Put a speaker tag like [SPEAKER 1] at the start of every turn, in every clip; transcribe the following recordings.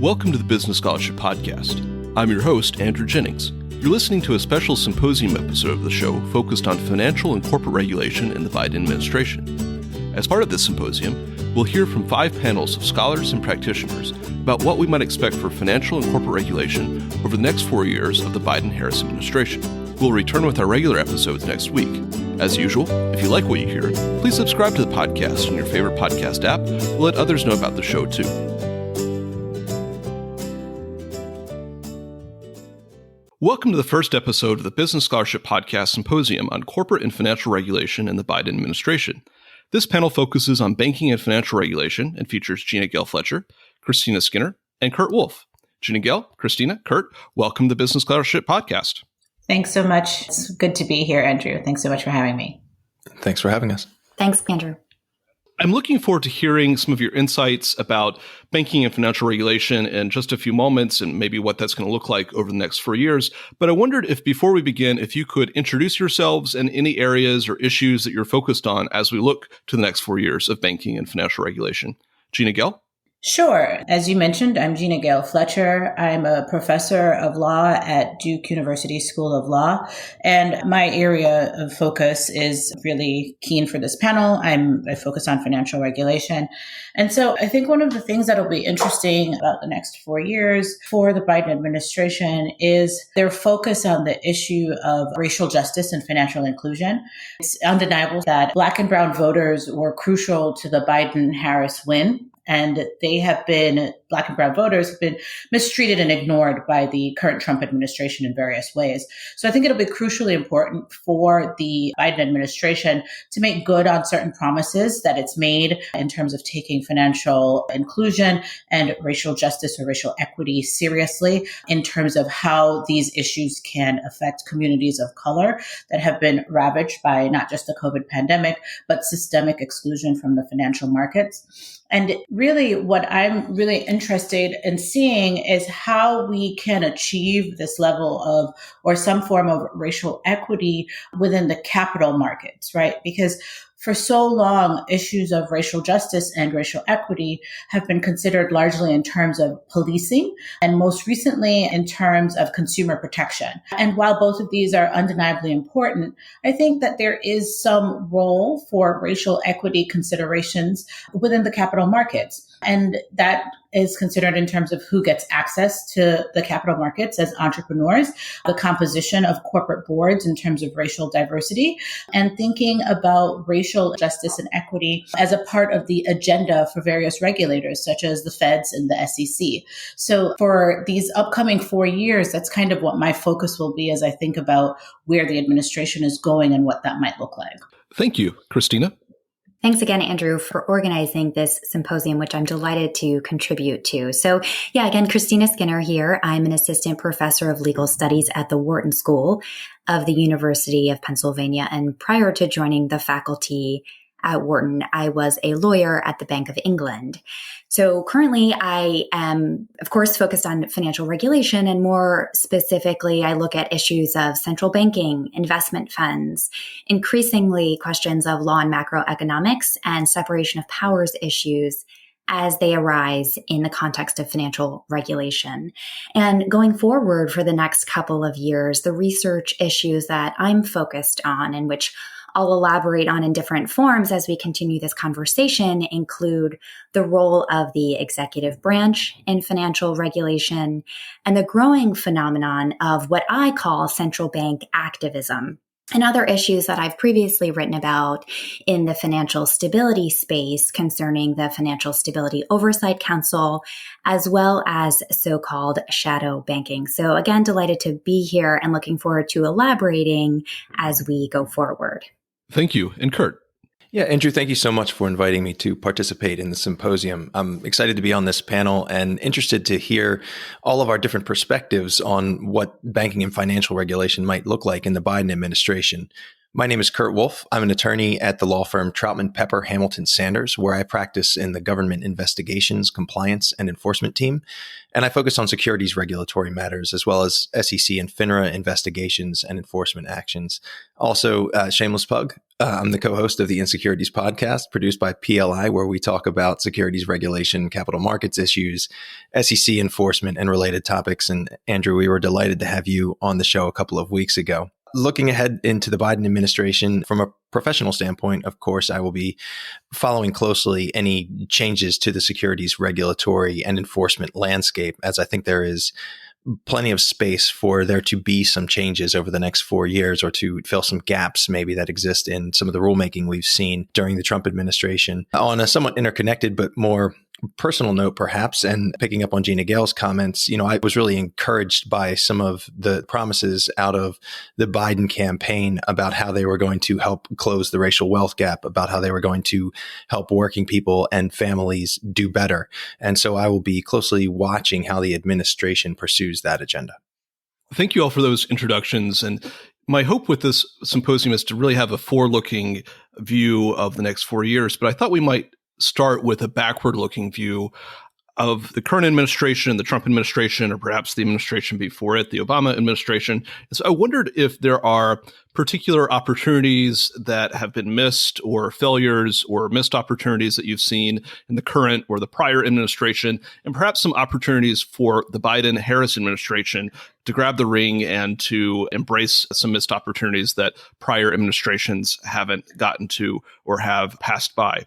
[SPEAKER 1] Welcome to the Business Scholarship Podcast. I'm your host, Andrew Jennings. You're listening to a special symposium episode of the show focused on financial and corporate regulation in the Biden administration. As part of this symposium, we'll hear from 5 panels of scholars and practitioners about what we might expect for financial and corporate regulation over the next 4 years of the Biden-Harris administration. We'll return with our regular episodes next week. As usual, if you like what you hear, please subscribe to the podcast on your favorite podcast app. We'll let others know about the show too. Welcome to the first episode of the Business Scholarship Podcast Symposium on Corporate and Financial Regulation in the Biden administration. This panel focuses on banking and financial regulation and features Gina Gale Fletcher, Christina Skinner, and Kurt Wolf. Gina Gale, Christina, Kurt, welcome to the Business Scholarship Podcast.
[SPEAKER 2] Thanks so much. It's good to be here, Andrew. Thanks so much for having me.
[SPEAKER 3] Thanks for having us.
[SPEAKER 4] Thanks, Andrew.
[SPEAKER 1] I'm looking forward to hearing some of your insights about banking and financial regulation in just a few moments and maybe what that's going to look like over the next 4 years. But I wondered if before we begin, if you could introduce yourselves and any areas or issues that you're focused on as we look to the next 4 years of banking and financial regulation. Gina Gale?
[SPEAKER 2] Sure. As you mentioned, I'm Gina Gale Fletcher. I'm a professor of law at Duke University School of Law, and my area of focus is really keen for this panel. I focus on financial regulation. And so I think one of the things that'll be interesting about the next 4 years for the Biden administration is their focus on the issue of racial justice and financial inclusion. It's undeniable that Black and brown voters were crucial to the Biden-Harris win. And Black and brown voters have been mistreated and ignored by the current Trump administration in various ways. So I think it'll be crucially important for the Biden administration to make good on certain promises that it's made in terms of taking financial inclusion and racial justice or racial equity seriously in terms of how these issues can affect communities of color that have been ravaged by not just the COVID pandemic, but systemic exclusion from the financial markets. And really what I'm really interested in seeing is how we can achieve this level of, or some form of racial equity within the capital markets, right? Because for so long, issues of racial justice and racial equity have been considered largely in terms of policing and most recently in terms of consumer protection. And while both of these are undeniably important, I think that there is some role for racial equity considerations within the capital markets. And that is considered in terms of who gets access to the capital markets as entrepreneurs, the composition of corporate boards in terms of racial diversity, and thinking about racial justice and equity as a part of the agenda for various regulators, such as the feds and the SEC. So for these upcoming 4 years, that's kind of what my focus will be as I think about where the administration is going and what that might look like.
[SPEAKER 1] Thank you. Christina?
[SPEAKER 4] Thanks again, Andrew, for organizing this symposium, which I'm delighted to contribute to. So again, Christina Skinner here. I'm an assistant professor of legal studies at the Wharton School of the University of Pennsylvania. And prior to joining the faculty at Wharton, I was a lawyer at the Bank of England. So currently I am, of course, focused on financial regulation, and more specifically, I look at issues of central banking, investment funds, increasingly questions of law and macroeconomics and separation of powers issues as they arise in the context of financial regulation. And going forward for the next couple of years, the research issues that I'm focused on, and which I'll elaborate on in different forms as we continue this conversation, include the role of the executive branch in financial regulation and the growing phenomenon of what I call central bank activism, and other issues that I've previously written about in the financial stability space concerning the Financial Stability Oversight Council, as well as so-called shadow banking. So again, delighted to be here and looking forward to elaborating as we go forward.
[SPEAKER 1] Thank you. And Kurt?
[SPEAKER 3] Yeah, Andrew, thank you so much for inviting me to participate in the symposium. I'm excited to be on this panel and interested to hear all of our different perspectives on what banking and financial regulation might look like in the Biden administration. My name is Kurt Wolf. I'm an attorney at the law firm Troutman Pepper Hamilton Sanders, where I practice in the government investigations, compliance, and enforcement team. And I focus on securities regulatory matters, as well as SEC and FINRA investigations and enforcement actions. Also, shameless plug, I'm the co-host of the Insecurities podcast, produced by PLI, where we talk about securities regulation, capital markets issues, SEC enforcement, and related topics. And Andrew, we were delighted to have you on the show a couple of weeks ago. Looking ahead into the Biden administration, from a professional standpoint, of course, I will be following closely any changes to the securities regulatory and enforcement landscape, as I think there is plenty of space for there to be some changes over the next 4 years, or to fill some gaps maybe that exist in some of the rulemaking we've seen during the Trump administration. On a somewhat interconnected but more personal note, perhaps, and picking up on Gina Gale's comments, I was really encouraged by some of the promises out of the Biden campaign about how they were going to help close the racial wealth gap, about how they were going to help working people and families do better. And so I will be closely watching how the administration pursues that agenda.
[SPEAKER 1] Thank you all for those introductions. And my hope with this symposium is to really have a forward-looking view of the next 4 years. But I thought we might start with a backward-looking view of the current administration, the Trump administration, or perhaps the administration before it, the Obama administration. And so I wondered if there are particular opportunities that have been missed, or failures or missed opportunities that you've seen in the current or the prior administration, and perhaps some opportunities for the Biden-Harris administration to grab the ring and to embrace some missed opportunities that prior administrations haven't gotten to or have passed by.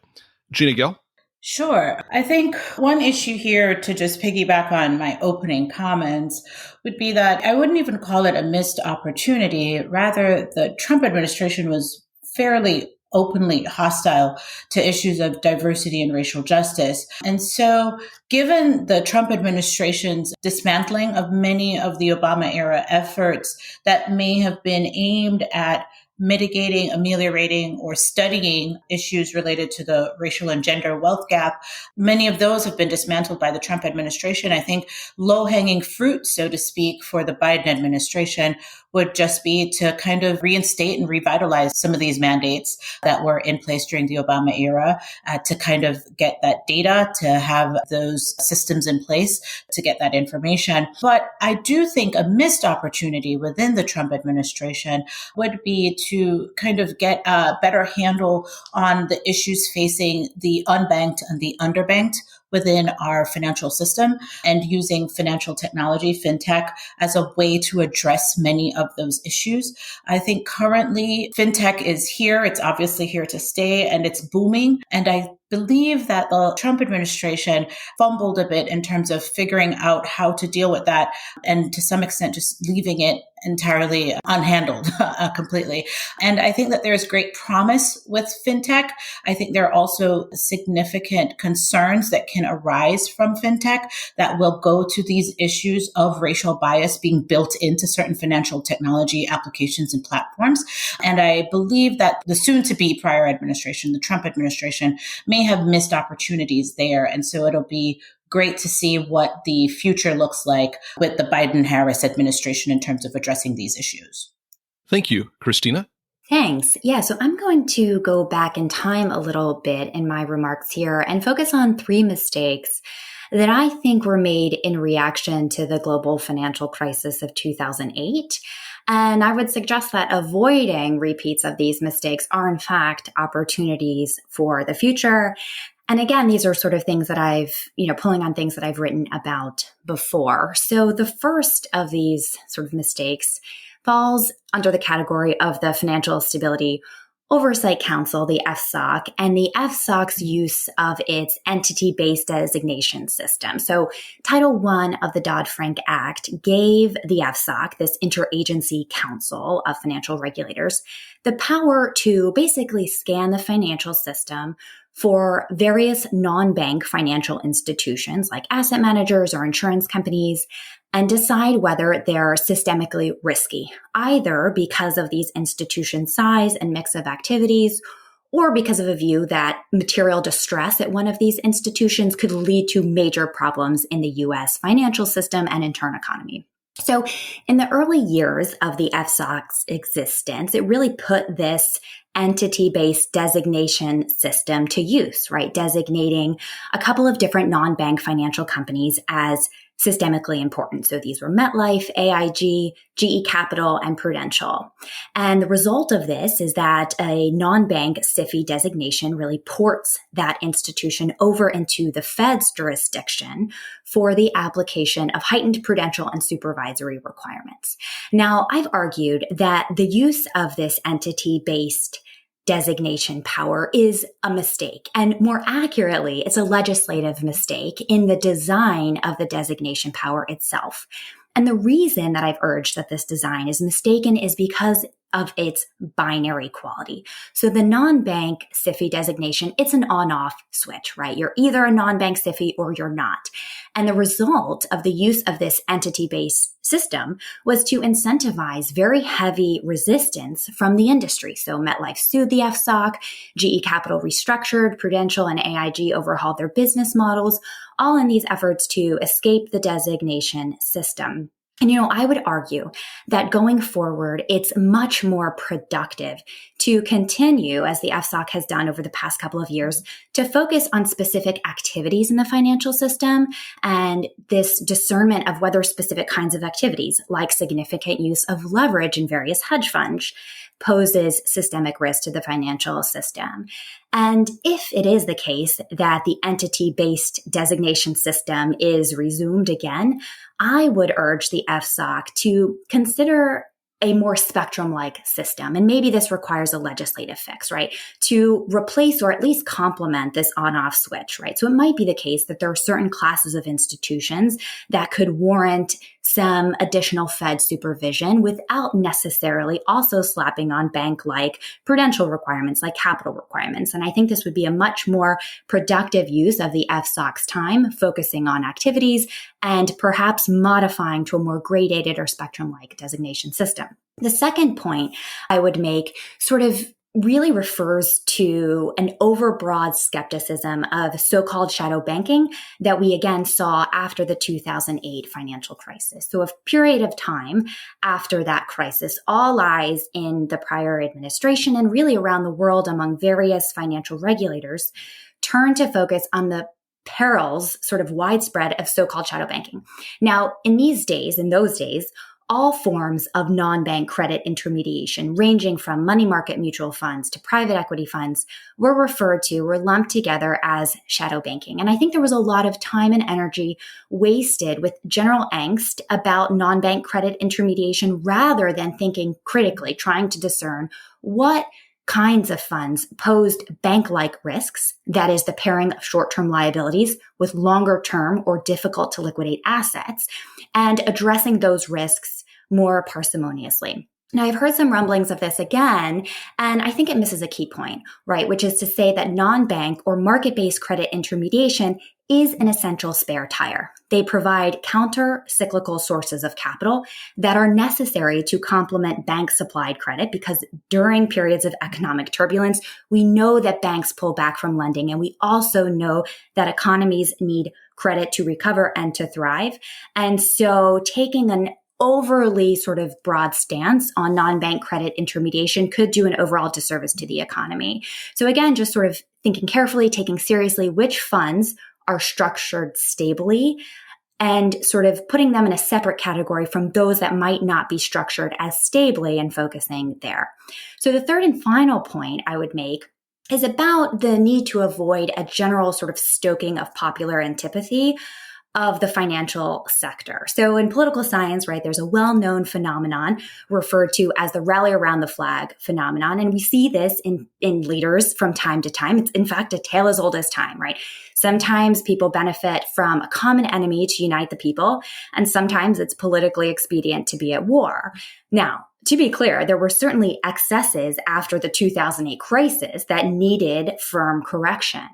[SPEAKER 1] Gina Gale?
[SPEAKER 2] Sure. I think one issue here, to just piggyback on my opening comments, would be that I wouldn't even call it a missed opportunity. Rather, the Trump administration was fairly openly hostile to issues of diversity and racial justice. And so, given the Trump administration's dismantling of many of the Obama era efforts that may have been aimed at mitigating, ameliorating, or studying issues related to the racial and gender wealth gap, many of those have been dismantled by the Trump administration. I think low-hanging fruit, so to speak, for the Biden administration would just be to kind of reinstate and revitalize some of these mandates that were in place during the Obama era, to kind of get that data, to have those systems in place to get that information. But I do think a missed opportunity within the Trump administration would be to kind of get a better handle on the issues facing the unbanked and the underbanked within our financial system, and using financial technology, fintech, as a way to address many of those issues. I think currently fintech is here. It's obviously here to stay, and it's booming. And I believe that the Trump administration fumbled a bit in terms of figuring out how to deal with that, and to some extent just leaving it entirely unhandled completely. And I think that there's great promise with fintech. I think there are also significant concerns that can arise from fintech that will go to these issues of racial bias being built into certain financial technology applications and platforms. And I believe that the soon-to-be prior administration, the Trump administration, may have missed opportunities there. And so it'll be great to see what the future looks like with the Biden-Harris administration in terms of addressing these issues.
[SPEAKER 1] Thank you. Christina?
[SPEAKER 4] Thanks. Yeah, so I'm going to go back in time a little bit in my remarks here and focus on 3 mistakes that I think were made in reaction to the global financial crisis of 2008. And I would suggest that avoiding repeats of these mistakes are, in fact, opportunities for the future. And again, these are sort of things that I've, pulling on things that I've written about before. So the first of these sort of mistakes falls under the category of the Financial Stability Oversight Council, the FSOC, and the FSOC's use of its entity-based designation system. So Title I of the Dodd-Frank Act gave the FSOC, this interagency council of financial regulators, the power to basically scan the financial system for various non-bank financial institutions like asset managers or insurance companies, and decide whether they're systemically risky, either because of these institutions' size and mix of activities, or because of a view that material distress at one of these institutions could lead to major problems in the U.S. financial system and internal economy. So in the early years of the FSOC's existence, it really put this entity-based designation system to use, right? Designating a couple of different non-bank financial companies as systemically important. So these were MetLife, AIG, GE Capital, and Prudential. And the result of this is that a non-bank SIFI designation really ports that institution over into the Fed's jurisdiction for the application of heightened prudential and supervisory requirements. Now, I've argued that the use of this entity-based designation power is a mistake. And more accurately, it's a legislative mistake in the design of the designation power itself. And the reason that I've urged that this design is mistaken is because of its binary quality. So the non-bank SIFI designation, it's an on-off switch, right? You're either a non-bank SIFI or you're not. And the result of the use of this entity-based system was to incentivize very heavy resistance from the industry. So MetLife sued the FSOC, GE Capital restructured, Prudential and AIG overhauled their business models, all in these efforts to escape the designation system. And, I would argue that going forward, it's much more productive to continue, as the FSOC has done over the past couple of years, to focus on specific activities in the financial system and this discernment of whether specific kinds of activities, like significant use of leverage in various hedge funds, poses systemic risk to the financial system. And if it is the case that the entity-based designation system is resumed again, I would urge the FSOC to consider a more spectrum-like system. And maybe this requires a legislative fix, right? To replace or at least complement this on-off switch, right? So it might be the case that there are certain classes of institutions that could warrant some additional Fed supervision without necessarily also slapping on bank-like prudential requirements, like capital requirements. And I think this would be a much more productive use of the FSOC's time, focusing on activities and perhaps modifying to a more gradated or spectrum-like designation system. The second point I would make sort of really refers to an overbroad skepticism of so-called shadow banking that we again saw after the 2008 financial crisis. So a period of time after that crisis, all eyes in the prior administration and really around the world among various financial regulators turned to focus on the perils, sort of widespread, of so-called shadow banking. Now, in those days, all forms of non-bank credit intermediation, ranging from money market mutual funds to private equity funds, were lumped together as shadow banking. And I think there was a lot of time and energy wasted with general angst about non-bank credit intermediation rather than thinking critically, trying to discern what kinds of funds posed bank-like risks, that is the pairing of short-term liabilities with longer-term or difficult to liquidate assets, and addressing those risks more parsimoniously. Now, I've heard some rumblings of this again, and I think it misses a key point, right? Which is to say that non-bank or market-based credit intermediation is an essential spare tire. They provide counter-cyclical sources of capital that are necessary to complement bank-supplied credit, because during periods of economic turbulence, we know that banks pull back from lending, and we also know that economies need credit to recover and to thrive. And so taking an overly sort of broad stance on non-bank credit intermediation could do an overall disservice to the economy. So again, just sort of thinking carefully, taking seriously which funds are structured stably and sort of putting them in a separate category from those that might not be structured as stably and focusing there. So the third and final point I would make is about the need to avoid a general sort of stoking of popular antipathy of the financial sector. So in political science, right, there's a well-known phenomenon referred to as the rally around the flag phenomenon. And we see this in leaders from time to time. It's in fact a tale as old as time, right? Sometimes people benefit from a common enemy to unite the people, and sometimes it's politically expedient to be at war. Now, to be clear, there were certainly excesses after the 2008 crisis that needed firm correction.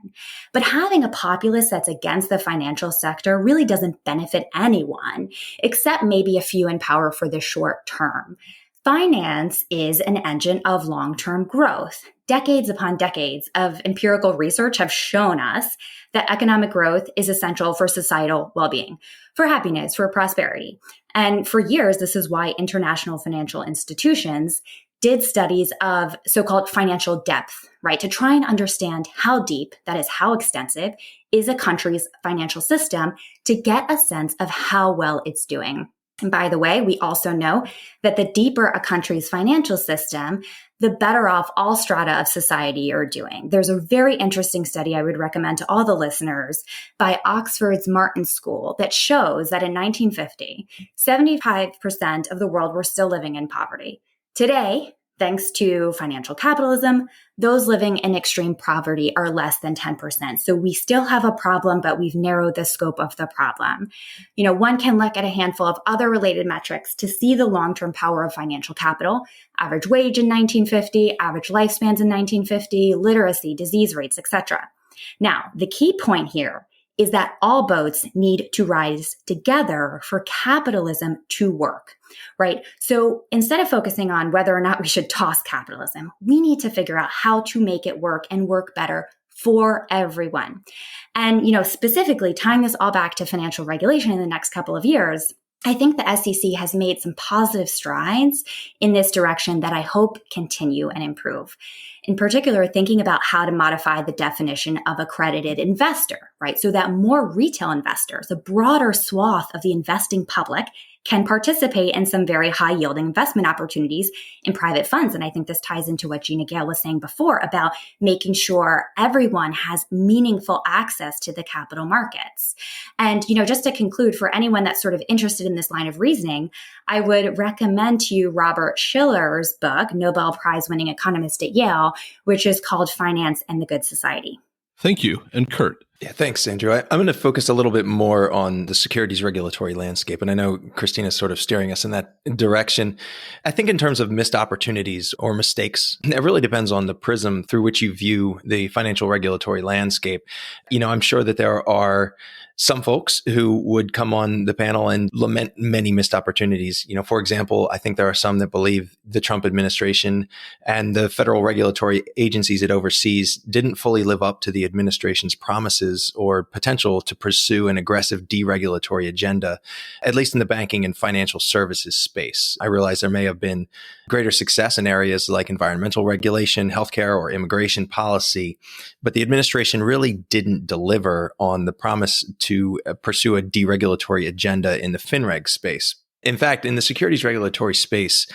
[SPEAKER 4] But having a populace that's against the financial sector really doesn't benefit anyone, except maybe a few in power for the short term. Finance is an engine of long-term growth. Decades upon decades of empirical research have shown us that economic growth is essential for societal well-being, for happiness, for prosperity. And for years, this is why international financial institutions did studies of so-called financial depth, right? To try and understand how deep, that is how extensive, is a country's financial system to get a sense of how well it's doing. And by the way, we also know that the deeper a country's financial system, the better off all strata of society are doing. There's a very interesting study I would recommend to all the listeners by Oxford's Martin School that shows that in 1950, 75% of the world were still living in poverty. Today, thanks to financial capitalism, those living in extreme poverty are less than 10%. So we still have a problem, but we've narrowed the scope of the problem. One can look at a handful of other related metrics to see the long-term power of financial capital: average wage in 1950, average lifespans in 1950, literacy, disease rates, etc. Now, the key point here is that all boats need to rise together for capitalism to work, right? So instead of focusing on whether or not we should toss capitalism, we need to figure out how to make it work and work better for everyone. And, specifically tying this all back to financial regulation in the next couple of years, I think the SEC has made some positive strides in this direction that I hope continue and improve. In particular, thinking about how to modify the definition of accredited investor, right? So that more retail investors, a broader swath of the investing public, can participate in some very high yielding investment opportunities in private funds. And I think this ties into what Gina Gale was saying before about making sure everyone has meaningful access to the capital markets. And, just to conclude, for anyone that's sort of interested in this line of reasoning, I would recommend to you Robert Shiller's book, Nobel Prize winning economist at Yale, which is called Finance and the Good Society.
[SPEAKER 1] Thank you. And Kurt.
[SPEAKER 3] Yeah, thanks, Andrew. I'm going to focus a little bit more on the securities regulatory landscape. And I know Christina's sort of steering us in that direction. I think in terms of missed opportunities or mistakes, it really depends on the prism through which you view the financial regulatory landscape. I'm sure that there are some folks who would come on the panel and lament many missed opportunities. For example, I think there are some that believe the Trump administration and the federal regulatory agencies it oversees didn't fully live up to the administration's promises or potential to pursue an aggressive deregulatory agenda, at least in the banking and financial services space. I realize there may have been greater success in areas like environmental regulation, healthcare, or immigration policy, but the administration really didn't deliver on the promise to pursue a deregulatory agenda in the FinReg space. In fact, in the securities regulatory space,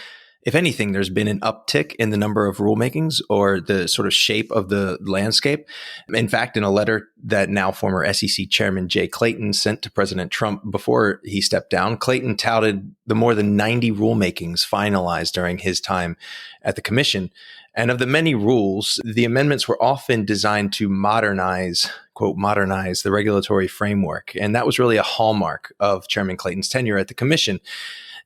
[SPEAKER 3] if anything, there's been an uptick in the number of rulemakings or the sort of shape of the landscape. In fact, in a letter that now former SEC Chairman Jay Clayton sent to President Trump before he stepped down, Clayton touted the more than 90 rulemakings finalized during his time at the commission. And of the many rules, the amendments were often designed to modernize, quote, modernize the regulatory framework. And that was really a hallmark of Chairman Clayton's tenure at the commission.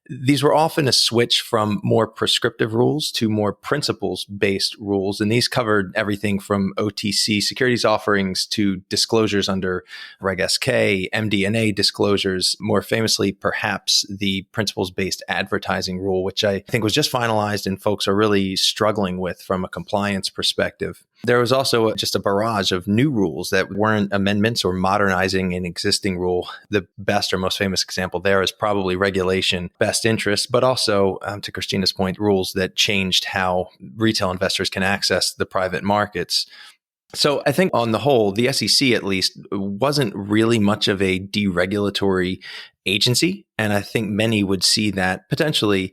[SPEAKER 3] These were often a switch from more prescriptive rules to more principles-based rules. And these covered everything from OTC securities offerings to disclosures under Reg SK, MD&A disclosures, more famously, perhaps the principles-based advertising rule, which I think was just finalized and folks are really struggling with from a compliance perspective. There was also just a barrage of new rules that weren't amendments or modernizing an existing rule. The best or most famous example there is probably regulation best interest, but also, to Christina's point, rules that changed how retail investors can access the private markets. So I think on the whole, the SEC at least wasn't really much of a deregulatory agency. And I think many would see that potentially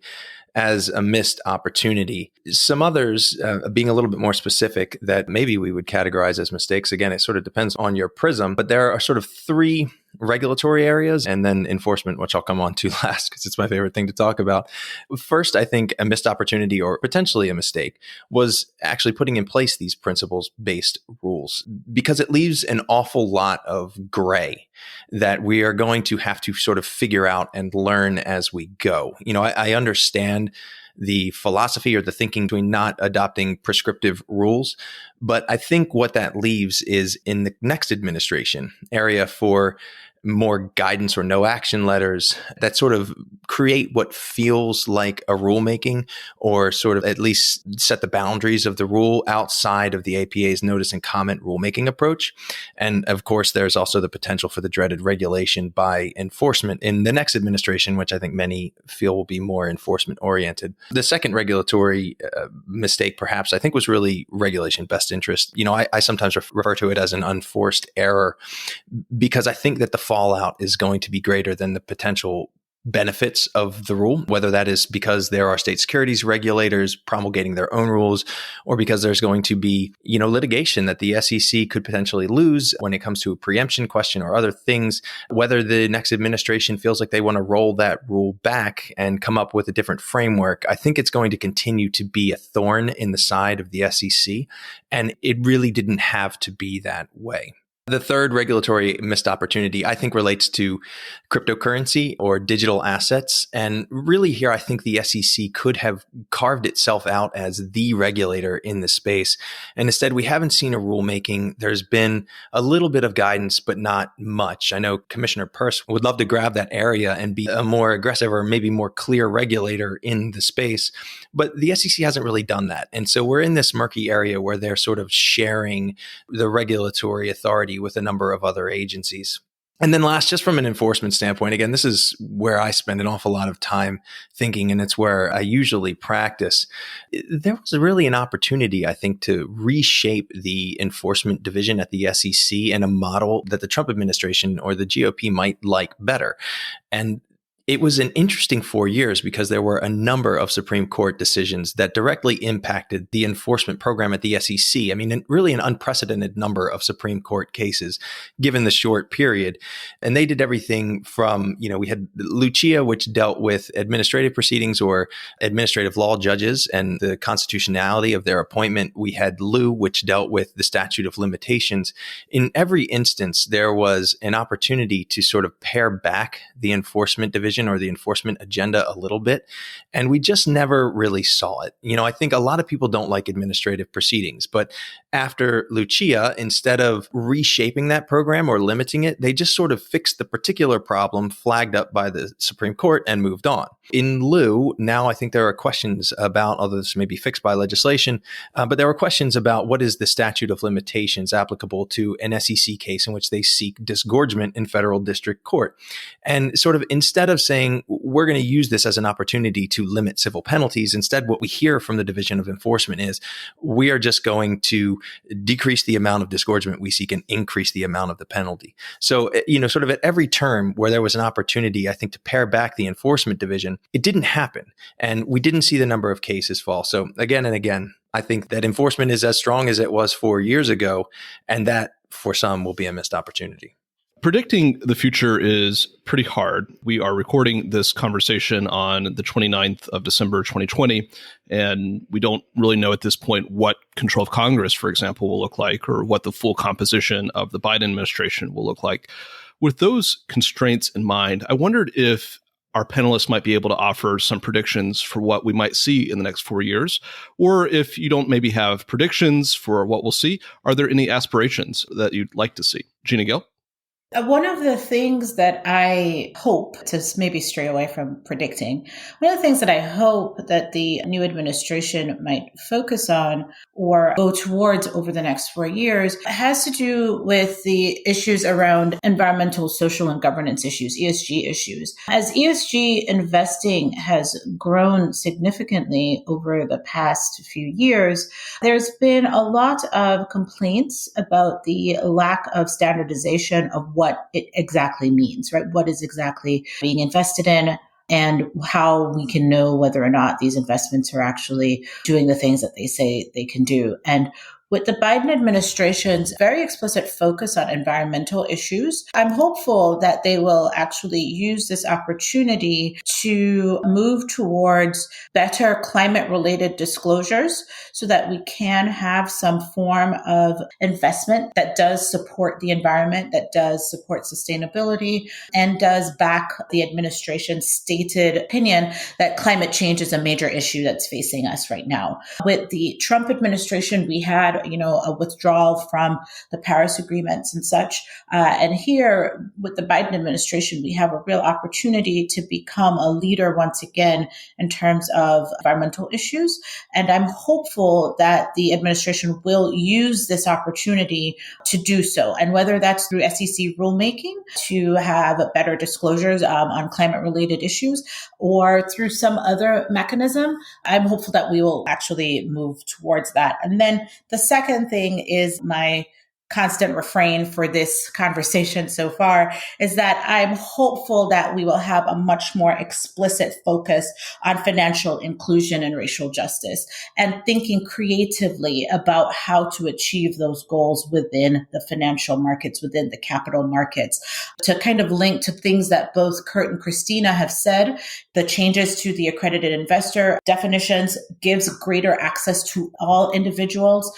[SPEAKER 3] as a missed opportunity. Some others, being a little bit more specific, that maybe we would categorize as mistakes. Again, it sort of depends on your prism, but there are sort of three regulatory areas and then enforcement, which I'll come on to last because it's my favorite thing to talk about. First, I think a missed opportunity or potentially a mistake was actually putting in place these principles-based rules because it leaves an awful lot of gray that we are going to have to sort of figure out and learn as we go. I understand the philosophy or the thinking between not adopting prescriptive rules. But I think what that leaves is in the next administration area for more guidance or no action letters that sort of create what feels like a rulemaking, or sort of at least set the boundaries of the rule outside of the APA's notice and comment rulemaking approach. And of course, there's also the potential for the dreaded regulation by enforcement in the next administration, which I think many feel will be more enforcement oriented. The second regulatory mistake, perhaps, I think was really regulation best interest. I sometimes refer to it as an unforced error, because I think that the fallout is going to be greater than the potential benefits of the rule, whether that is because there are state securities regulators promulgating their own rules, or because there's going to be, litigation that the SEC could potentially lose when it comes to a preemption question or other things, whether the next administration feels like they want to roll that rule back and come up with a different framework. I think it's going to continue to be a thorn in the side of the SEC, and it really didn't have to be that way. The third regulatory missed opportunity, I think, relates to cryptocurrency or digital assets. And really here, I think the SEC could have carved itself out as the regulator in the space. And instead, we haven't seen a rulemaking. There's been a little bit of guidance, but not much. I know Commissioner Peirce would love to grab that area and be a more aggressive or maybe more clear regulator in the space. But the SEC hasn't really done that. And so we're in this murky area where they're sort of sharing the regulatory authority with a number of other agencies. And then last, just from an enforcement standpoint, again, this is where I spend an awful lot of time thinking, and it's where I usually practice. There was really an opportunity, I think, to reshape the enforcement division at the SEC in a model that the Trump administration or the GOP might like better. And it was an interesting 4 years because there were a number of Supreme Court decisions that directly impacted the enforcement program at the SEC. I mean, really an unprecedented number of Supreme Court cases given the short period. And they did everything from, we had Lucia, which dealt with administrative proceedings or administrative law judges and the constitutionality of their appointment. We had Liu, which dealt with the statute of limitations. In every instance, there was an opportunity to sort of pare back the enforcement division or the enforcement agenda a little bit. And we just never really saw it. I think a lot of people don't like administrative proceedings, but after Lucia, instead of reshaping that program or limiting it, they just sort of fixed the particular problem flagged up by the Supreme Court and moved on. In lieu, now I think there are questions about, although this may be fixed by legislation, but there are questions about what is the statute of limitations applicable to an SEC case in which they seek disgorgement in federal district court. And sort of instead of saying, we're going to use this as an opportunity to limit civil penalties, instead what we hear from the Division of Enforcement is, we are just going to decrease the amount of disgorgement we seek and increase the amount of the penalty. So, sort of at every term where there was an opportunity, I think, to pare back the enforcement division, it didn't happen. And we didn't see the number of cases fall. So again and again, I think that enforcement is as strong as it was 4 years ago. And that for some will be a missed opportunity.
[SPEAKER 1] Predicting the future is pretty hard. We are recording this conversation on the 29th of December, 2020, and we don't really know at this point what control of Congress, for example, will look like, or what the full composition of the Biden administration will look like. With those constraints in mind, I wondered if our panelists might be able to offer some predictions for what we might see in the next 4 years, or if you don't maybe have predictions for what we'll see, are there any aspirations that you'd like to see? Gina Gill?
[SPEAKER 2] One of the things that I hope to maybe stray away from predicting, one of the things that I hope that the new administration might focus on or go towards over the next 4 years has to do with the issues around environmental, social, and governance issues, ESG issues. As ESG investing has grown significantly over the past few years, there's been a lot of complaints about the lack of standardization of what it exactly means, right? What is exactly being invested in and how we can know whether or not these investments are actually doing the things that they say they can do. And with the Biden administration's very explicit focus on environmental issues, I'm hopeful that they will actually use this opportunity to move towards better climate-related disclosures so that we can have some form of investment that does support the environment, that does support sustainability, and does back the administration's stated opinion that climate change is a major issue that's facing us right now. With the Trump administration, we had had, a withdrawal from the Paris agreements and such. And here with the Biden administration, we have a real opportunity to become a leader once again in terms of environmental issues. And I'm hopeful that the administration will use this opportunity to do so. And whether that's through SEC rulemaking to have better disclosures on climate related issues or through some other mechanism, I'm hopeful that we will actually move towards that. And then the second thing is my constant refrain for this conversation so far is that I'm hopeful that we will have a much more explicit focus on financial inclusion and racial justice and thinking creatively about how to achieve those goals within the financial markets, within the capital markets, to kind of link to things that both Kurt and Christina have said. The changes to the accredited investor definitions gives greater access to all individuals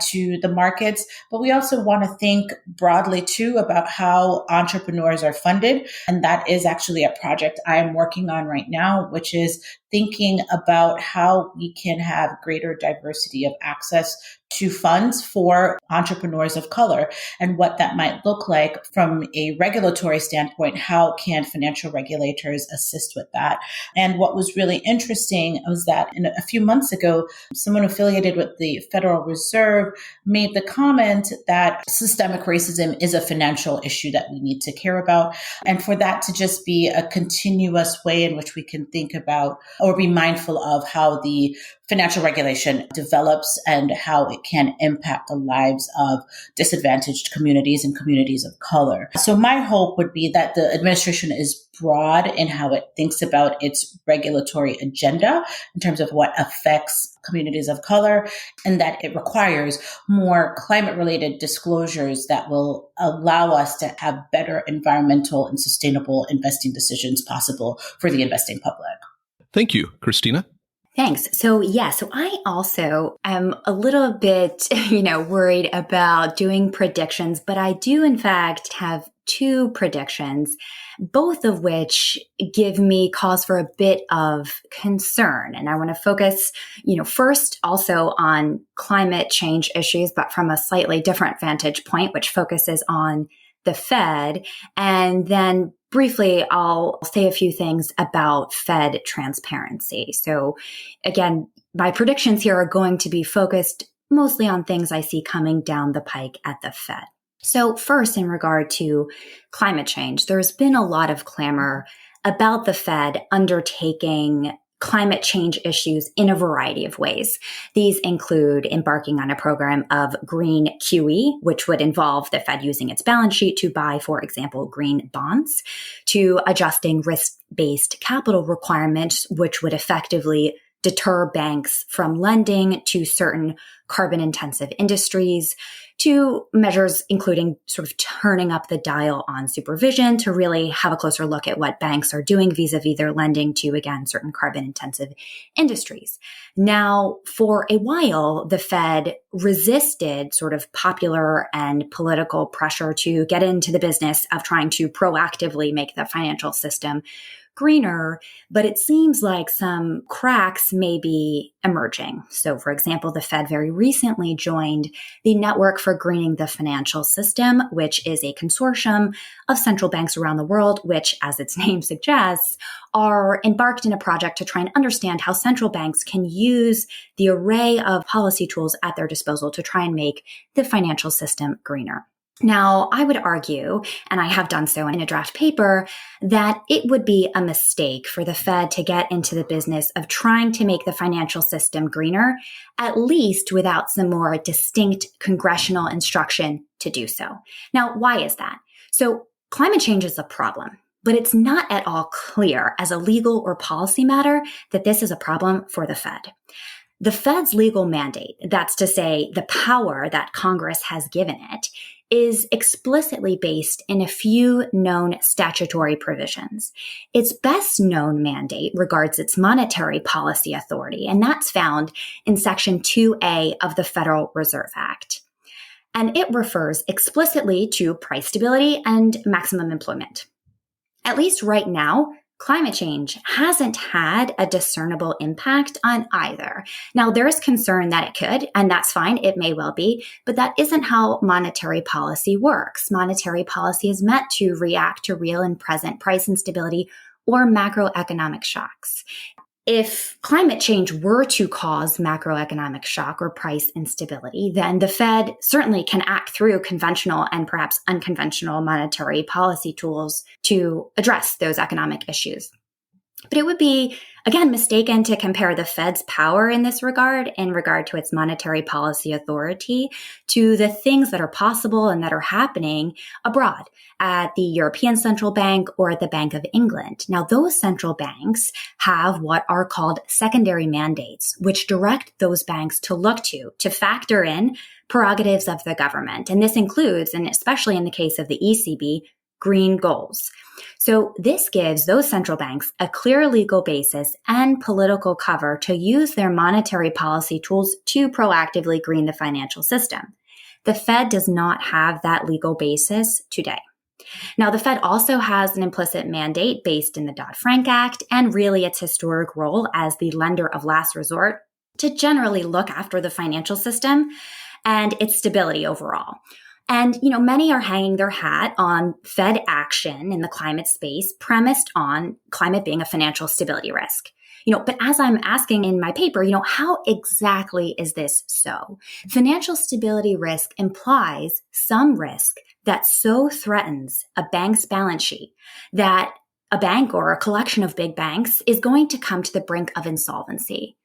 [SPEAKER 2] to the markets, but we also want to think broadly too about how entrepreneurs are funded. And that is actually a project I am working on right now, which is thinking about how we can have greater diversity of access to funds for entrepreneurs of color and what that might look like from a regulatory standpoint. How can financial regulators assist with that? And what was really interesting was that a few months ago, someone affiliated with the Federal Reserve made the comment that systemic racism is a financial issue that we need to care about. And for that to just be a continuous way in which we can think about or be mindful of how the financial regulation develops and how it can impact the lives of disadvantaged communities and communities of color. So my hope would be that the administration is broad in how it thinks about its regulatory agenda in terms of what affects communities of color, and that it requires more climate-related disclosures that will allow us to have better environmental and sustainable investing decisions possible for the investing public.
[SPEAKER 1] Thank you, Christina.
[SPEAKER 4] Thanks. So I also am a little bit, worried about doing predictions, but I do in fact have two predictions, both of which give me cause for a bit of concern. And I want to focus, first also on climate change issues, but from a slightly different vantage point, which focuses on the Fed. And then briefly, I'll say a few things about Fed transparency. So again, my predictions here are going to be focused mostly on things I see coming down the pike at the Fed. So first, in regard to climate change, there's been a lot of clamor about the Fed undertaking climate change issues in a variety of ways. These include embarking on a program of green QE, which would involve the Fed using its balance sheet to buy, for example, green bonds, to adjusting risk-based capital requirements, which would effectively deter banks from lending to certain carbon-intensive industries, to measures including sort of turning up the dial on supervision to really have a closer look at what banks are doing vis-a-vis their lending to, again, certain carbon-intensive industries. Now, for a while, the Fed resisted sort of popular and political pressure to get into the business of trying to proactively make the financial system greener, but it seems like some cracks may be emerging. So, for example, the Fed very recently joined the Network for Greening the Financial System, which is a consortium of central banks around the world, which, as its name suggests, are embarked in a project to try and understand how central banks can use the array of policy tools at their disposal to try and make the financial system greener. Now, I would argue, and I have done so in a draft paper, that it would be a mistake for the Fed to get into the business of trying to make the financial system greener, at least without some more distinct congressional instruction to do so. Now, why is that? So, climate change is a problem, but it's not at all clear as a legal or policy matter that this is a problem for the Fed. The Fed's legal mandate, that's to say the power that Congress has given it, is explicitly based in a few known statutory provisions. Its best known mandate regards its monetary policy authority, and that's found in Section 2A of the Federal Reserve Act. And it refers explicitly to price stability and maximum employment. At least right now, climate change hasn't had a discernible impact on either. Now, there's concern that it could, and that's fine. It may well be, but that isn't how monetary policy works. Monetary policy is meant to react to real and present price instability or macroeconomic shocks. If climate change were to cause macroeconomic shock or price instability, then the Fed certainly can act through conventional and perhaps unconventional monetary policy tools to address those economic issues. But it would be, again, mistaken to compare the Fed's power in this regard, in regard to its monetary policy authority, to the things that are possible and that are happening abroad at the European Central Bank or at the Bank of England. Now, those central banks have what are called secondary mandates, which direct those banks to look to factor in prerogatives of the government. And this includes, and especially in the case of the ECB, green goals. So this gives those central banks a clear legal basis and political cover to use their monetary policy tools to proactively green the financial system. The Fed does not have that legal basis today. Now, the Fed also has an implicit mandate based in the Dodd-Frank Act and really its historic role as the lender of last resort to generally look after the financial system and its stability overall. And, many are hanging their hat on Fed action in the climate space premised on climate being a financial stability risk. But as I'm asking in my paper, how exactly is this so? Financial stability risk implies some risk that so threatens a bank's balance sheet that a bank or a collection of big banks is going to come to the brink of insolvency.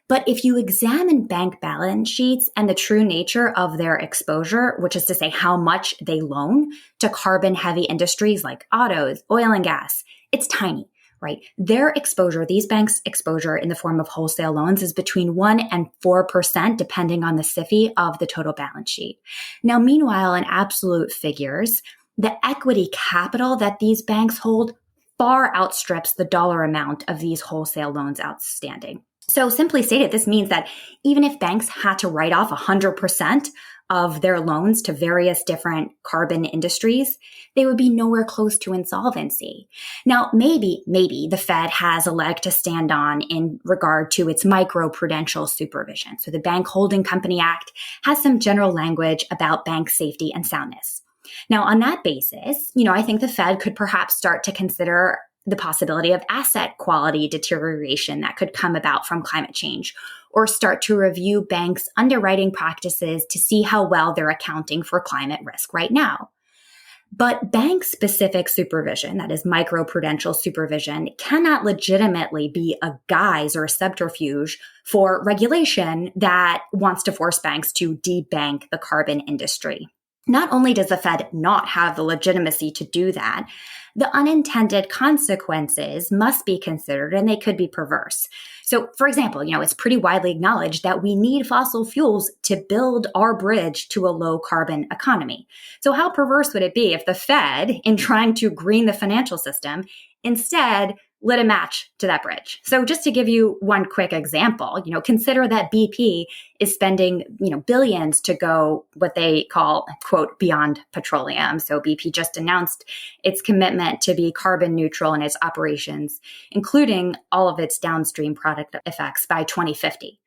[SPEAKER 4] But if you examine bank balance sheets and the true nature of their exposure, which is to say how much they loan to carbon-heavy industries like autos, oil and gas, it's tiny, right? Their exposure, these banks' exposure in the form of wholesale loans is between 1 and 4%, depending on the SIFI of the total balance sheet. Now, meanwhile, in absolute figures, the equity capital that these banks hold far outstrips the dollar amount of these wholesale loans outstanding. So simply stated, this means that even if banks had to write off 100% of their loans to various different carbon industries, they would be nowhere close to insolvency. Now, maybe the Fed has a leg to stand on in regard to its microprudential supervision. So the Bank Holding Company Act has some general language about bank safety and soundness. Now, on that basis, I think the Fed could perhaps start to consider the possibility of asset quality deterioration that could come about from climate change, or start to review banks' underwriting practices to see how well they're accounting for climate risk right now. But bank-specific supervision, that is microprudential supervision, cannot legitimately be a guise or a subterfuge for regulation that wants to force banks to debank the carbon industry. Not only does the Fed not have the legitimacy to do that, the unintended consequences must be considered, and they could be perverse. So, for example, it's pretty widely acknowledged that we need fossil fuels to build our bridge to a low carbon economy. So how perverse would it be if the Fed, in trying to green the financial system, instead lit a match to that bridge? So just to give you one quick example, consider that BP is spending, billions to go what they call, quote, beyond petroleum. So BP just announced its commitment to be carbon neutral in its operations, including all of its downstream product effects by 2050.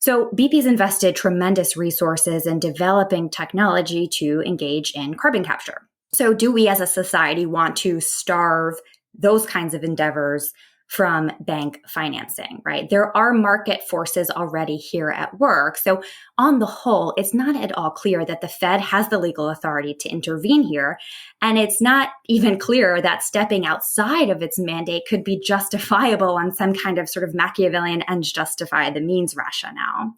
[SPEAKER 4] So BP's invested tremendous resources in developing technology to engage in carbon capture. So do we as a society want to starve those kinds of endeavors from bank financing, right? There are market forces already here at work. So on the whole, it's not at all clear that the Fed has the legal authority to intervene here. And it's not even clear that stepping outside of its mandate could be justifiable on some kind of sort of Machiavellian ends justify the means rationale.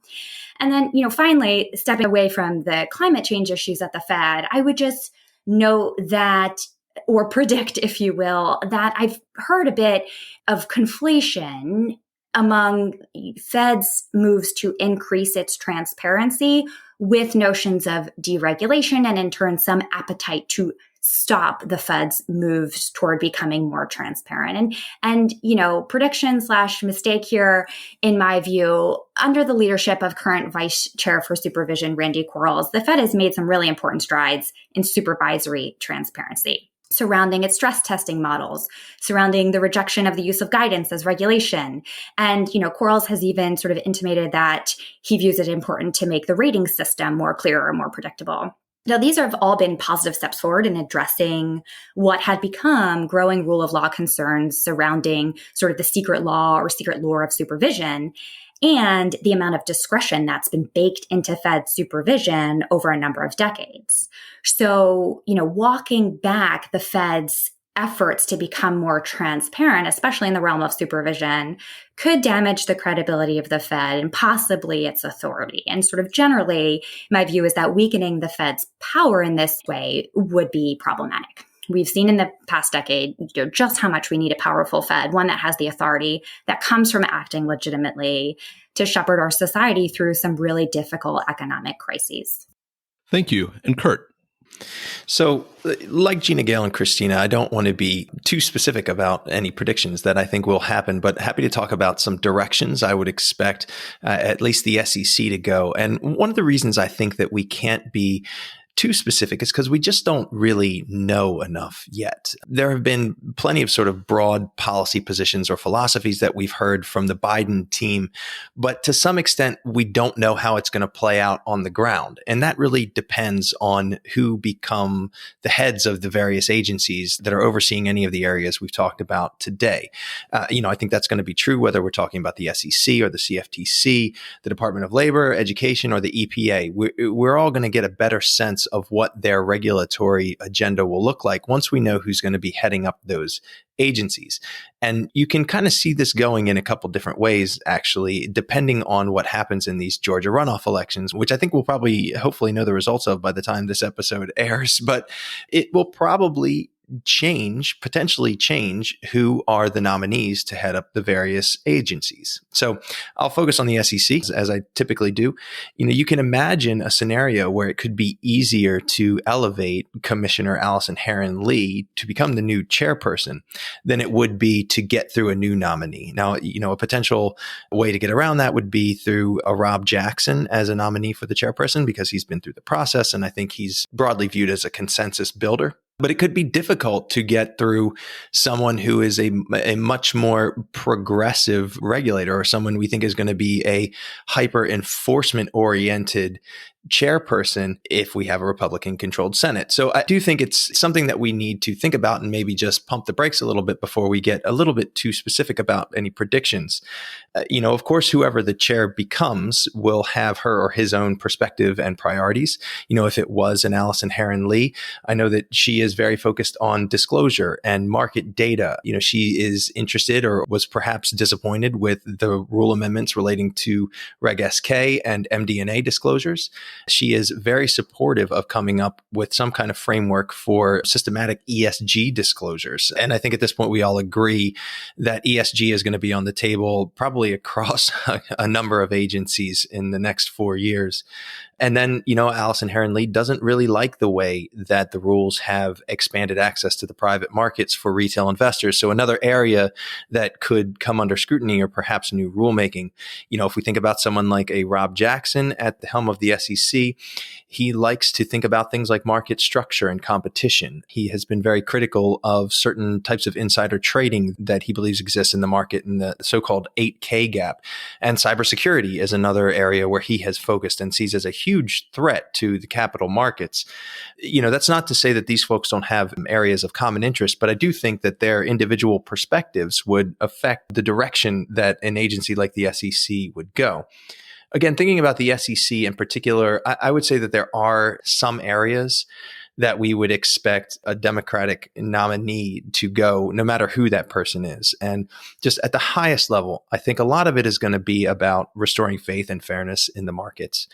[SPEAKER 4] And then, finally, stepping away from the climate change issues at the Fed, I would just note that, or predict, if you will, that I've heard a bit of conflation among Fed's moves to increase its transparency with notions of deregulation and in turn some appetite to stop the Fed's moves toward becoming more transparent. And prediction / mistake here, in my view, under the leadership of current Vice Chair for Supervision, Randy Quarles, the Fed has made some really important strides in supervisory transparency. surrounding its stress testing models, surrounding the rejection of the use of guidance as regulation. And, Quarles has even sort of intimated that he views it important to make the rating system more clear or more predictable. Now, these have all been positive steps forward in addressing what had become growing rule of law concerns surrounding sort of the secret law or secret lore of supervision and the amount of discretion that's been baked into Fed supervision over a number of decades. So, walking back the Fed's efforts to become more transparent, especially in the realm of supervision, could damage the credibility of the Fed and possibly its authority. And sort of generally, my view is that weakening the Fed's power in this way would be problematic. We've seen in the past decade just how much we need a powerful Fed, one that has the authority that comes from acting legitimately to shepherd our society through some really difficult economic crises.
[SPEAKER 1] Thank you. And Kurt?
[SPEAKER 3] So like Gina Gale and Christina, I don't want to be too specific about any predictions that I think will happen, but happy to talk about some directions I would expect at least the SEC to go. And one of the reasons I think that we can't be too specific is because we just don't really know enough yet. There have been plenty of sort of broad policy positions or philosophies that we've heard from the Biden team, but to some extent, we don't know how it's going to play out on the ground. And that really depends on who become the heads of the various agencies that are overseeing any of the areas we've talked about today. I think that's going to be true whether we're talking about the SEC or the CFTC, the Department of Labor, Education, or the EPA. We're all going to get a better sense of what their regulatory agenda will look like once we know who's going to be heading up those agencies. And you can kind of see this going in a couple different ways, actually, depending on what happens in these Georgia runoff elections, which I think we'll probably hopefully know the results of by the time this episode airs. But it will probably potentially change who are the nominees to head up the various agencies. So I'll focus on the SEC as I typically do. You can imagine a scenario where it could be easier to elevate Commissioner Allison Herron-Lee to become the new chairperson than it would be to get through a new nominee. Now, a potential way to get around that would be through a Rob Jackson as a nominee for the chairperson because he's been through the process and I think he's broadly viewed as a consensus builder. But it could be difficult to get through someone who is a much more progressive regulator or someone we think is going to be a hyper enforcement oriented chairperson if we have a Republican controlled Senate. So I do think it's something that we need to think about and maybe just pump the brakes a little bit before we get a little bit too specific about any predictions. Of course, whoever the chair becomes will have her or his own perspective and priorities. If it was an Allison Herron-Lee, I know that she is very focused on disclosure and market data. She is interested or was perhaps disappointed with the rule amendments relating to Reg SK and MD&A disclosures. She is very supportive of coming up with some kind of framework for systematic ESG disclosures. And I think at this point, we all agree that ESG is going to be on the table probably across a number of agencies in the next 4 years. And then, Allison Herron-Lee doesn't really like the way that the rules have expanded access to the private markets for retail investors. So another area that could come under scrutiny or perhaps new rulemaking. If we think about someone like a Rob Jackson at the helm of the SEC, he likes to think about things like market structure and competition. He has been very critical of certain types of insider trading that he believes exists in the market in the so-called 8K gap. And cybersecurity is another area where he has focused and sees as a huge threat to the capital markets. That's not to say that these folks don't have areas of common interest, but I do think that their individual perspectives would affect the direction that an agency like the SEC would go. Again, thinking about the SEC in particular, I would say that there are some areas that we would expect a Democratic nominee to go, no matter who that person is. And just at the highest level, I think a lot of it is going to be about restoring faith and fairness in the markets.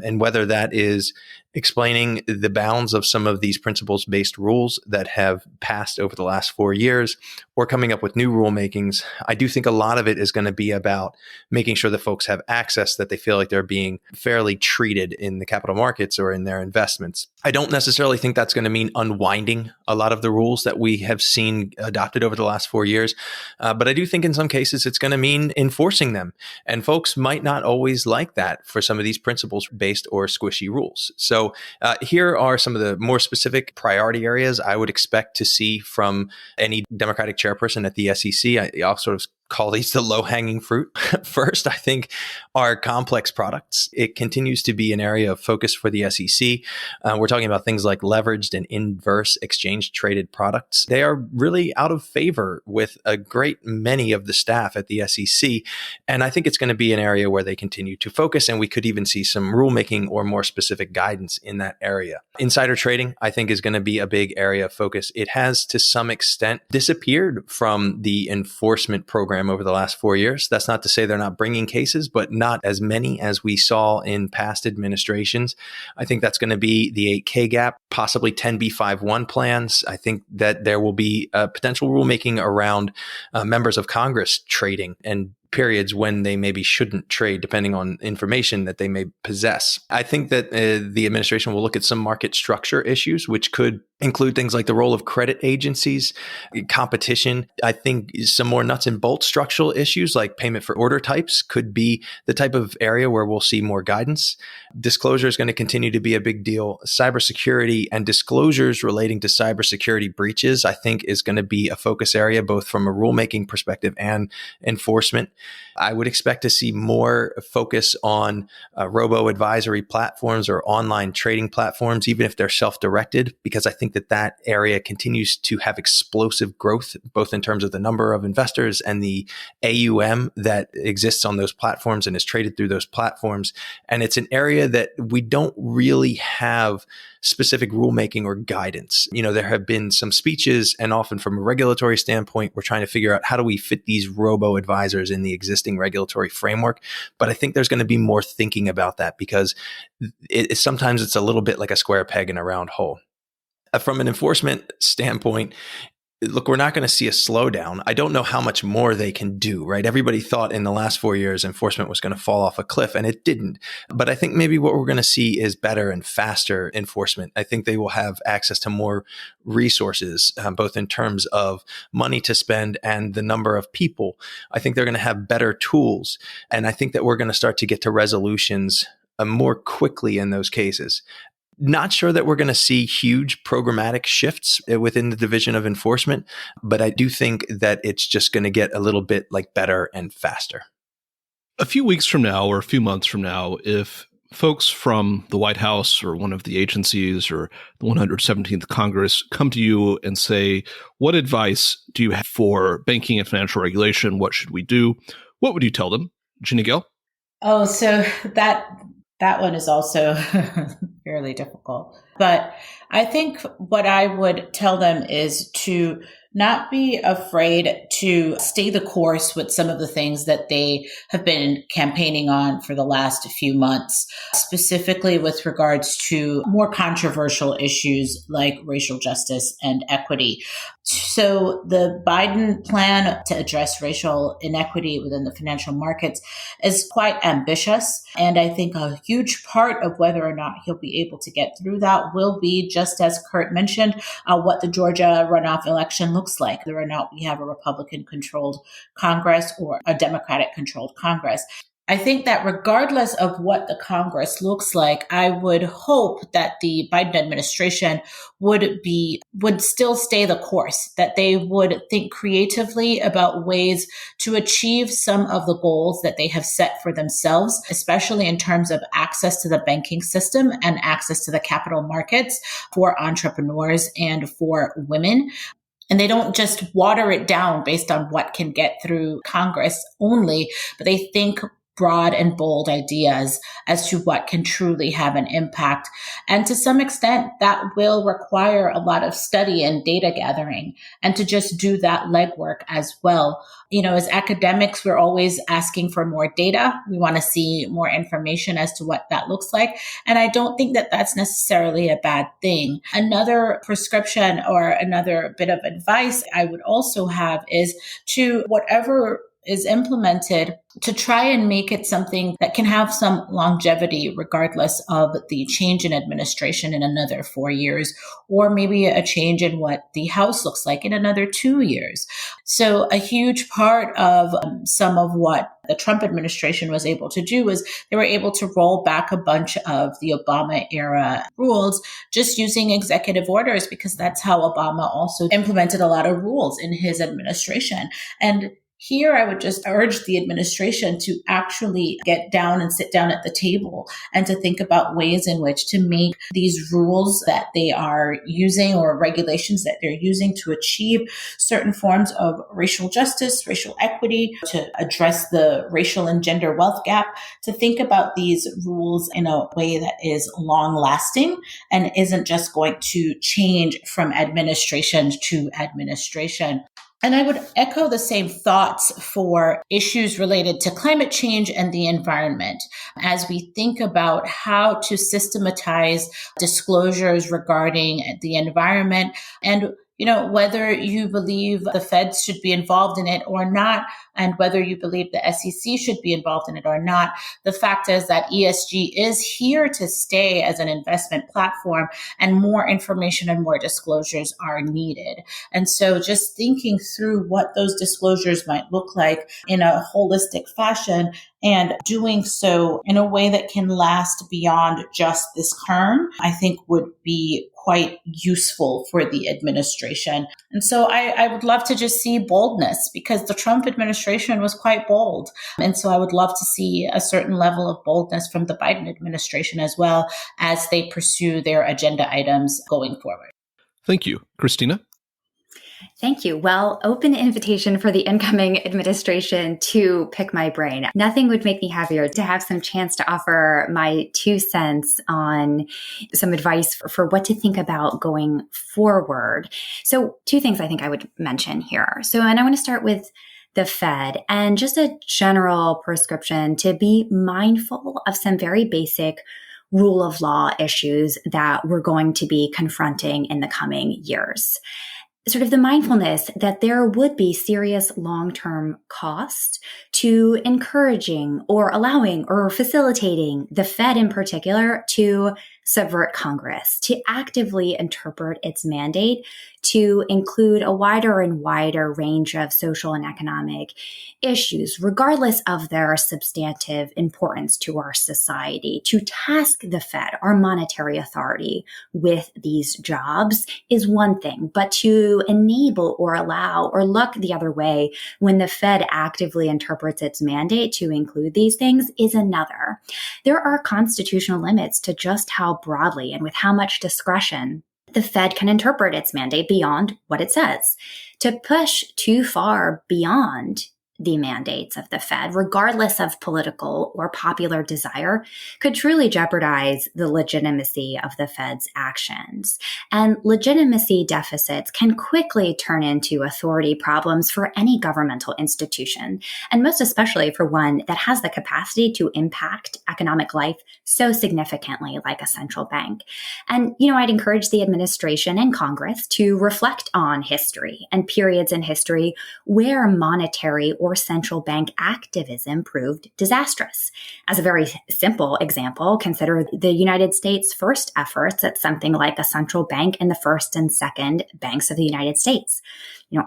[SPEAKER 3] And whether that is explaining the bounds of some of these principles-based rules that have passed over the last 4 years, or coming up with new rulemakings, I do think a lot of it is going to be about making sure that folks have access, that they feel like they're being fairly treated in the capital markets or in their investments. I don't necessarily think that's going to mean unwinding a lot of the rules that we have seen adopted over the last 4 years. But I do think in some cases it's going to mean enforcing them. And folks might not always like that for some of these principles-based or squishy rules. So So here are some of the more specific priority areas I would expect to see from any Democratic chairperson at the SEC. I'll sort of call these the low-hanging fruit. First, I think, are complex products. It continues to be an area of focus for the SEC. We're talking about things like leveraged and inverse exchange-traded products. They are really out of favor with a great many of the staff at the SEC. And I think it's going to be an area where they continue to focus, and we could even see some rulemaking or more specific guidance in that area. Insider trading, I think, is going to be a big area of focus. It has, to some extent, disappeared from the enforcement program over the last 4 years. That's not to say they're not bringing cases, but not as many as we saw in past administrations. I think that's going to be the 8K gap, possibly 10b5-1 plans. I think that there will be potential rulemaking around members of Congress trading and periods when they maybe shouldn't trade, depending on information that they may possess. I think that the administration will look at some market structure issues, which could include things like the role of credit agencies, competition. I think some more nuts and bolts structural issues like payment for order types could be the type of area where we'll see more guidance. Disclosure is going to continue to be a big deal. Cybersecurity and disclosures relating to cybersecurity breaches, I think, is going to be a focus area, both from a rulemaking perspective and enforcement. I would expect to see more focus on robo-advisory platforms or online trading platforms, even if they're self-directed, because I think that area continues to have explosive growth, both in terms of the number of investors and the AUM that exists on those platforms and is traded through those platforms. And it's an area that we don't really have specific rulemaking or guidance. There have been some speeches, and often from a regulatory standpoint, we're trying to figure out how do we fit these robo-advisors in the existing regulatory framework. But I think there's going to be more thinking about that, because sometimes it's a little bit like a square peg in a round hole. From an enforcement standpoint, look, we're not going to see a slowdown. I don't know how much more they can do, right? Everybody thought in the last 4 years enforcement was going to fall off a cliff, and it didn't. But I think maybe what we're going to see is better and faster enforcement. I think they will have access to more resources, both in terms of money to spend and the number of people. I think they're going to have better tools. And I think that we're going to start to get to resolutions more quickly in those cases. Not sure that we're going to see huge programmatic shifts within the Division of Enforcement, but I do think that it's just going to get a little bit better and faster.
[SPEAKER 1] A few weeks from now or a few months from now, if folks from the White House or one of the agencies or the 117th Congress come to you and say, what advice do you have for banking and financial regulation? What should we do? What would you tell them? Gina Gale?
[SPEAKER 2] Oh, so that one is also fairly difficult. But I think what I would tell them is to not be afraid to stay the course with some of the things that they have been campaigning on for the last few months, specifically with regards to more controversial issues like racial justice and equity. So the Biden plan to address racial inequity within the financial markets is quite ambitious. And I think a huge part of whether or not he'll be able to get through that will be, just as Kurt mentioned, what the Georgia runoff election looks like, whether or not we have a Republican-controlled Congress or a Democratic-controlled Congress. I think that regardless of what the Congress looks like, I would hope that the Biden administration would still stay the course, that they would think creatively about ways to achieve some of the goals that they have set for themselves, especially in terms of access to the banking system and access to the capital markets for entrepreneurs and for women. And they don't just water it down based on what can get through Congress only, but they think broad and bold ideas as to what can truly have an impact. And to some extent, that will require a lot of study and data gathering, and to just do that legwork as well. As academics, we're always asking for more data. We want to see more information as to what that looks like. And I don't think that that's necessarily a bad thing. Another prescription or another bit of advice I would also have is to whatever is implemented to try and make it something that can have some longevity regardless of the change in administration in another 4 years, or maybe a change in what the House looks like in another 2 years. So a huge part of some of what the Trump administration was able to do was they were able to roll back a bunch of the Obama era rules just using executive orders, because that's how Obama also implemented a lot of rules in his administration. And here, I would just urge the administration to actually get down and sit down at the table and to think about ways in which to make these rules that they are using or regulations that they're using to achieve certain forms of racial justice, racial equity, to address the racial and gender wealth gap, to think about these rules in a way that is long lasting and isn't just going to change from administration to administration. And I would echo the same thoughts for issues related to climate change and the environment as we think about how to systematize disclosures regarding the environment and whether you believe the feds should be involved in it or not, and whether you believe the SEC should be involved in it or not. The fact is that ESG is here to stay as an investment platform, and more information and more disclosures are needed. And so just thinking through what those disclosures might look like in a holistic fashion and doing so in a way that can last beyond just this term, I think would be quite useful for the administration. And so I would love to just see boldness, because the Trump administration was quite bold. And so I would love to see a certain level of boldness from the Biden administration as well as they pursue their agenda items going forward.
[SPEAKER 1] Thank you. Christina?
[SPEAKER 4] Thank you. Well, open invitation for the incoming administration to pick my brain. Nothing would make me happier to have some chance to offer my 2 cents on some advice for what to think about going forward. So 2 things I think I would mention here. And I want to start with the Fed and just a general prescription to be mindful of some very basic rule of law issues that we're going to be confronting in the coming years. Sort of the mindfulness that there would be serious long-term cost to encouraging or allowing or facilitating the Fed in particular to subvert Congress, to actively interpret its mandate to include a wider and wider range of social and economic issues, regardless of their substantive importance to our society. To task the Fed, our monetary authority, with these jobs is one thing, but to enable or allow or look the other way when the Fed actively interprets its mandate to include these things is another. There are constitutional limits to just how broadly and with how much discretion the Fed can interpret its mandate beyond what it says. To push too far beyond the mandates of the Fed, regardless of political or popular desire, could truly jeopardize the legitimacy of the Fed's actions. And legitimacy deficits can quickly turn into authority problems for any governmental institution, and most especially for one that has the capacity to impact economic life so significantly like a central bank. And, I'd encourage the administration and Congress to reflect on history and periods in history where monetary or central bank activism proved disastrous. As a very simple example, consider the United States' first efforts at something like a central bank in the first and second banks of the United States.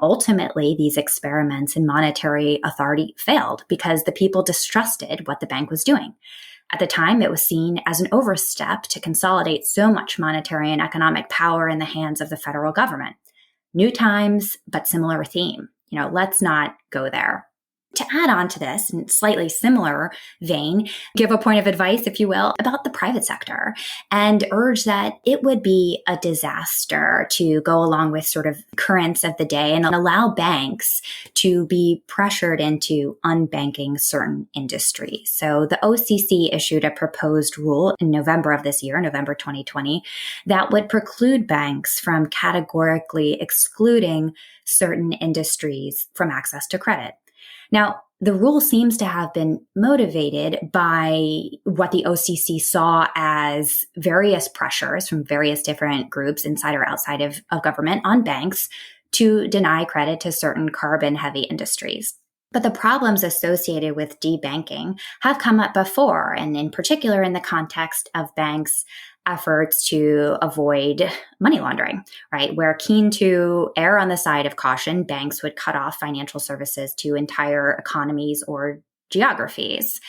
[SPEAKER 4] Ultimately, these experiments in monetary authority failed because the people distrusted what the bank was doing. At the time, it was seen as an overstep to consolidate so much monetary and economic power in the hands of the federal government. New times, but similar theme. Let's not go there. To add on to this, in slightly similar vein, give a point of advice, if you will, about the private sector and urge that it would be a disaster to go along with sort of currents of the day and allow banks to be pressured into unbanking certain industries. So the OCC issued a proposed rule in November of this year, November 2020, that would preclude banks from categorically excluding certain industries from access to credit. Now, the rule seems to have been motivated by what the OCC saw as various pressures from various different groups inside or outside of government on banks to deny credit to certain carbon-heavy industries. But the problems associated with debanking have come up before, and in particular in the context of banks' efforts to avoid money laundering, right? Where keen to err on the side of caution, banks would cut off financial services to entire economies or geographies.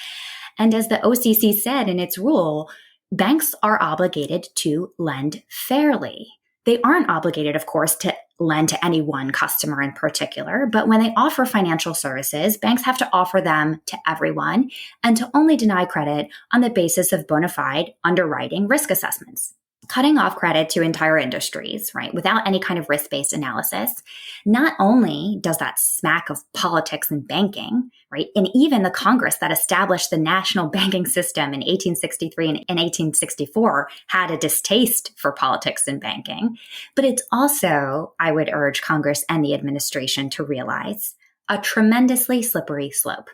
[SPEAKER 4] And as the OCC said in its rule, banks are obligated to lend fairly. They aren't obligated, of course, to lend to any one customer in particular, but when they offer financial services, banks have to offer them to everyone and to only deny credit on the basis of bona fide underwriting risk assessments. Cutting off credit to entire industries, right, without any kind of risk-based analysis, not only does that smack of politics and banking, right, and even the Congress that established the national banking system in 1863 and in 1864 had a distaste for politics and banking, but it's also, I would urge Congress and the administration to realize, a tremendously slippery slope.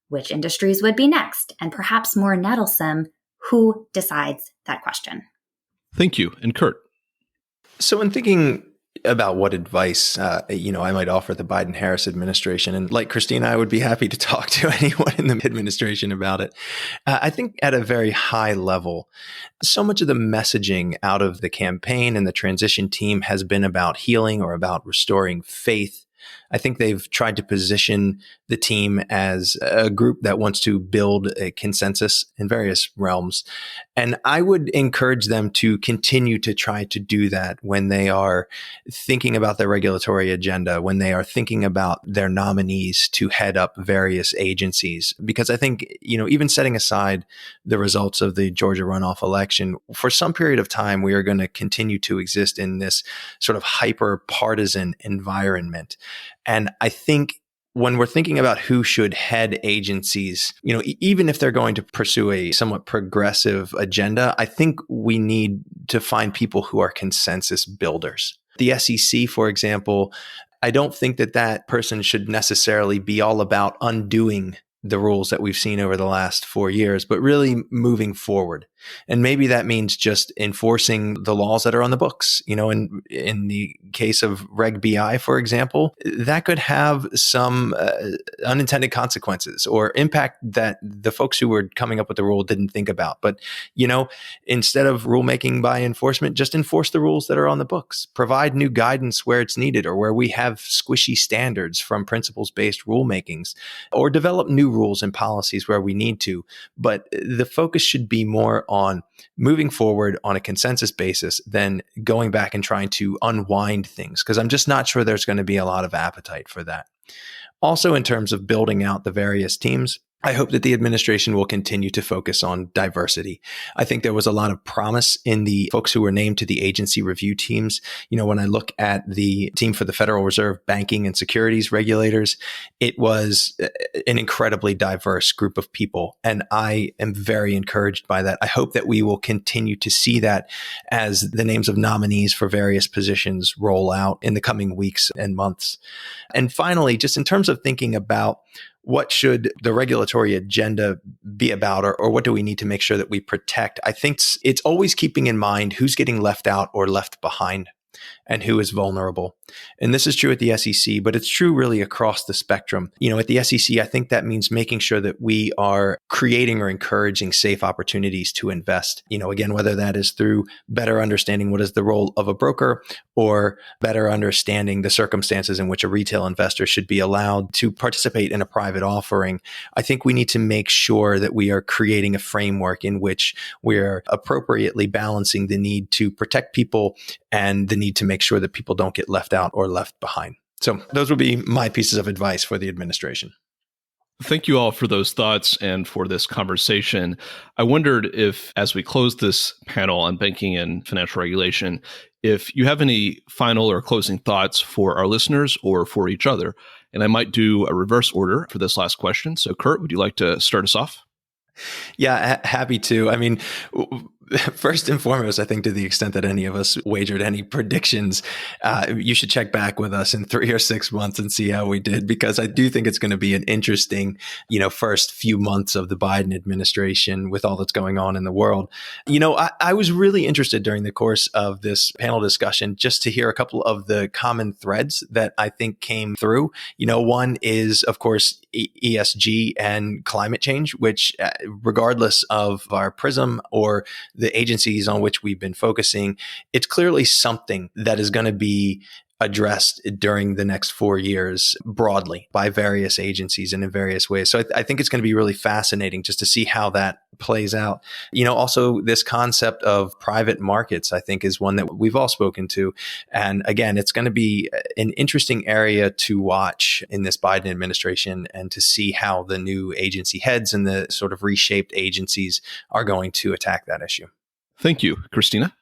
[SPEAKER 4] Which industries would be next? And perhaps more nettlesome, who decides that question?
[SPEAKER 1] Thank you. And Kurt?
[SPEAKER 3] So in thinking about what advice, I might offer the Biden-Harris administration, and like Christina, I would be happy to talk to anyone in the administration about it. I think at a very high level, so much of the messaging out of the campaign and the transition team has been about healing or about restoring faith. I think they've tried to position the team as a group that wants to build a consensus in various realms. And I would encourage them to continue to try to do that when they are thinking about their regulatory agenda, when they are thinking about their nominees to head up various agencies. Because I think, even setting aside the results of the Georgia runoff election, for some period of time, we are going to continue to exist in this sort of hyper partisan environment. And I think when we're thinking about who should head agencies, even if they're going to pursue a somewhat progressive agenda, I think we need to find people who are consensus builders. The SEC, for example, I don't think that person should necessarily be all about undoing the rules that we've seen over the last 4 years, but really moving forward. And maybe that means just enforcing the laws that are on the books. In the case of Reg BI, for example, that could have some unintended consequences or impact that the folks who were coming up with the rule didn't think about. But, instead of rulemaking by enforcement, just enforce the rules that are on the books. Provide new guidance where it's needed or where we have squishy standards from principles-based rulemakings, or develop new rules and policies where we need to. But the focus should be more on moving forward on a consensus basis than going back and trying to unwind things, because I'm just not sure there's going to be a lot of appetite for that. Also, in terms of building out the various teams, I hope that the administration will continue to focus on diversity. I think there was a lot of promise in the folks who were named to the agency review teams. When I look at the team for the Federal Reserve Banking and Securities Regulators, it was an incredibly diverse group of people. And I am very encouraged by that. I hope that we will continue to see that as the names of nominees for various positions roll out in the coming weeks and months. And finally, just in terms of thinking about what should the regulatory agenda be about, or what do we need to make sure that we protect? I think it's always keeping in mind who's getting left out or left behind and who is vulnerable. And this is true at the SEC, but it's true really across the spectrum. At the SEC, I think that means making sure that we are creating or encouraging safe opportunities to invest. Again, whether that is through better understanding what is the role of a broker or better understanding the circumstances in which a retail investor should be allowed to participate in a private offering. I think we need to make sure that we are creating a framework in which we're appropriately balancing the need to protect people and the need to make sure that people don't get left out or left behind. So those would be my pieces of advice for the administration.
[SPEAKER 1] Thank you all for those thoughts and for this conversation. I wondered if, as we close this panel on banking and financial regulation, if you have any final or closing thoughts for our listeners or for each other. And I might do a reverse order for this last question. So Kurt, would you like to start us off?
[SPEAKER 3] Yeah, happy to. I mean, First and foremost, I think to the extent that any of us wagered any predictions, you should check back with us in 3 or 6 months and see how we did, because I do think it's going to be an interesting, first few months of the Biden administration with all that's going on in the world. I was really interested during the course of this panel discussion just to hear a couple of the common threads that I think came through. One is, of course, ESG and climate change, which regardless of our prism or the agencies on which we've been focusing, it's clearly something that is going to be addressed during the next 4 years broadly by various agencies and in various ways. So I think it's going to be really fascinating just to see how that plays out. Also this concept of private markets, I think, is one that we've all spoken to. And again, it's going to be an interesting area to watch in this Biden administration and to see how the new agency heads and the sort of reshaped agencies are going to attack that issue.
[SPEAKER 1] Thank you. Christina?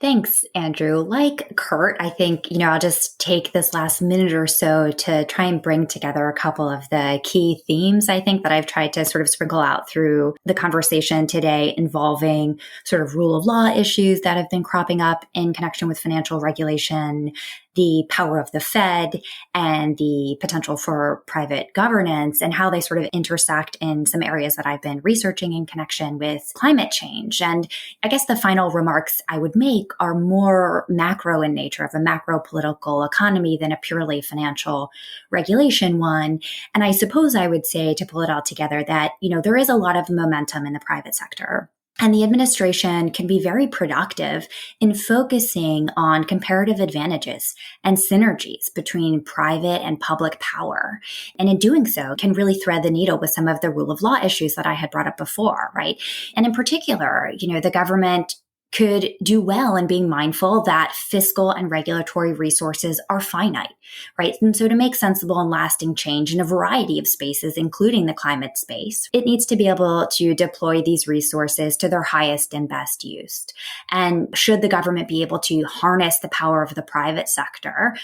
[SPEAKER 4] Thanks, Andrew. Like Kurt, I think, I'll just take this last minute or so to try and bring together a couple of the key themes, I think, that I've tried to sort of sprinkle out through the conversation today involving sort of rule of law issues that have been cropping up in connection with financial regulation, the power of the Fed, and the potential for private governance, and how they sort of intersect in some areas that I've been researching in connection with climate change. And I guess the final remarks I would make are more macro in nature, of a macro political economy than a purely financial regulation one. And I suppose I would say, to pull it all together, that, there is a lot of momentum in the private sector. And the administration can be very productive in focusing on comparative advantages and synergies between private and public power. And in doing so, can really thread the needle with some of the rule of law issues that I had brought up before, right? And in particular, the government could do well in being mindful that fiscal and regulatory resources are finite, right? And so to make sensible and lasting change in a variety of spaces, including the climate space, it needs to be able to deploy these resources to their highest and best use. And should the government be able to harness the power of the private sector,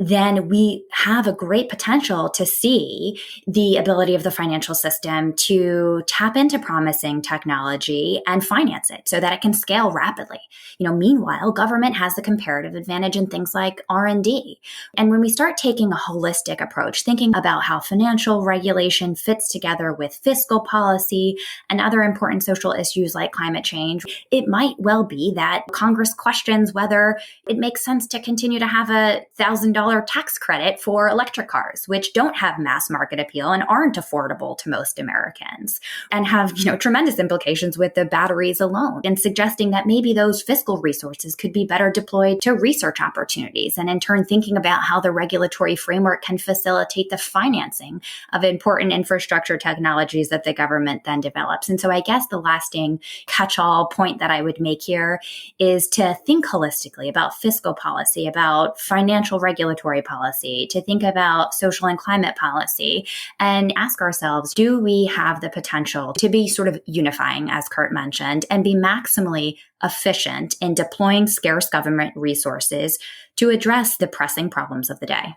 [SPEAKER 4] then we have a great potential to see the ability of the financial system to tap into promising technology and finance it so that it can scale rapidly. Meanwhile, government has the comparative advantage in things like R&D. And when we start taking a holistic approach, thinking about how financial regulation fits together with fiscal policy and other important social issues like climate change, it might well be that Congress questions whether it makes sense to continue to have a $1,000 tax credit for electric cars, which don't have mass market appeal and aren't affordable to most Americans, and have, tremendous implications with the batteries alone, and suggesting that maybe those fiscal resources could be better deployed to research opportunities, and in turn thinking about how the regulatory framework can facilitate the financing of important infrastructure technologies that the government then develops. And so I guess the lasting catch-all point that I would make here is to think holistically about fiscal policy, about financial regulatory policy, to think about social and climate policy, and ask ourselves, do we have the potential to be sort of unifying, as Kurt mentioned, and be maximally efficient in deploying scarce government resources to address the pressing problems of the day?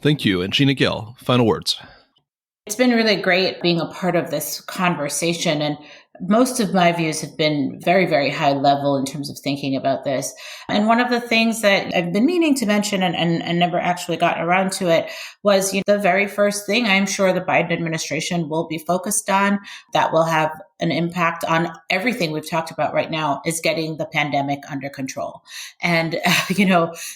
[SPEAKER 1] Thank you. And Gina Gill, final words.
[SPEAKER 2] It's been really great being a part of this conversation, and most of my views have been very, very high level in terms of thinking about this. And one of the things that I've been meaning to mention and never actually got around to it was the very first thing I'm sure the Biden administration will be focused on that will have an impact on everything we've talked about right now is getting the pandemic under control. And,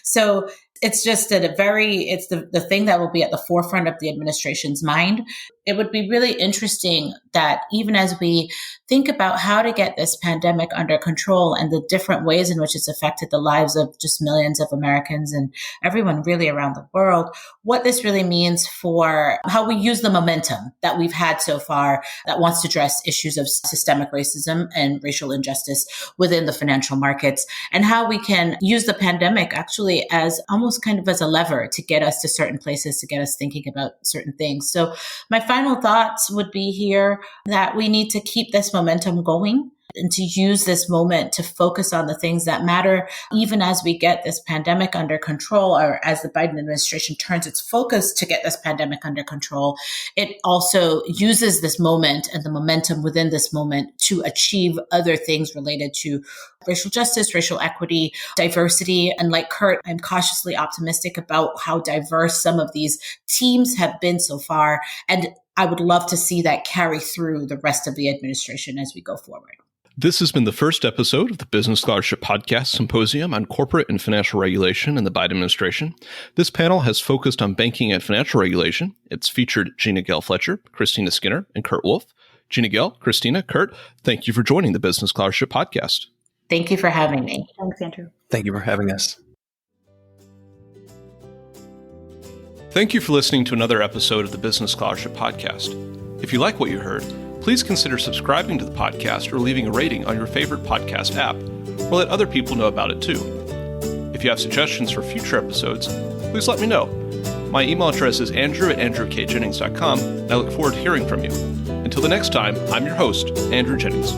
[SPEAKER 2] so it's just it's the thing that will be at the forefront of the administration's mind. It would be really interesting that even as we think about how to get this pandemic under control and the different ways in which it's affected the lives of just millions of Americans and everyone really around the world, what this really means for how we use the momentum that we've had so far that wants to address issues of systemic racism and racial injustice within the financial markets, and how we can use the pandemic actually as almost kind of as a lever to get us to certain places, to get us thinking about certain things. So my final thoughts would be here that we need to keep this momentum going. and to use this moment to focus on the things that matter, even as we get this pandemic under control, or as the Biden administration turns its focus to get this pandemic under control. It also uses this moment and the momentum within this moment to achieve other things related to racial justice, racial equity, diversity. And like Kurt, I'm cautiously optimistic about how diverse some of these teams have been so far. And I would love to see that carry through the rest of the administration as we go forward.
[SPEAKER 1] This has been the first episode of the Business Scholarship Podcast Symposium on Corporate and Financial Regulation in the Biden administration. This panel has focused on banking and financial regulation. It's featured Gina Gale Fletcher, Christina Skinner, and Kurt Wolf. Gina Gale, Christina, Kurt, thank you for joining the Business Scholarship Podcast.
[SPEAKER 2] Thank you for having me.
[SPEAKER 4] Thanks, Andrew.
[SPEAKER 3] Thank you for having us.
[SPEAKER 1] Thank you for listening to another episode of the Business Scholarship Podcast. If you like what you heard, please consider subscribing to the podcast or leaving a rating on your favorite podcast app, or let other people know about it too. If you have suggestions for future episodes, please let me know. My email address is andrew@andrewkjennings.com, and I look forward to hearing from you. Until the next time, I'm your host, Andrew Jennings.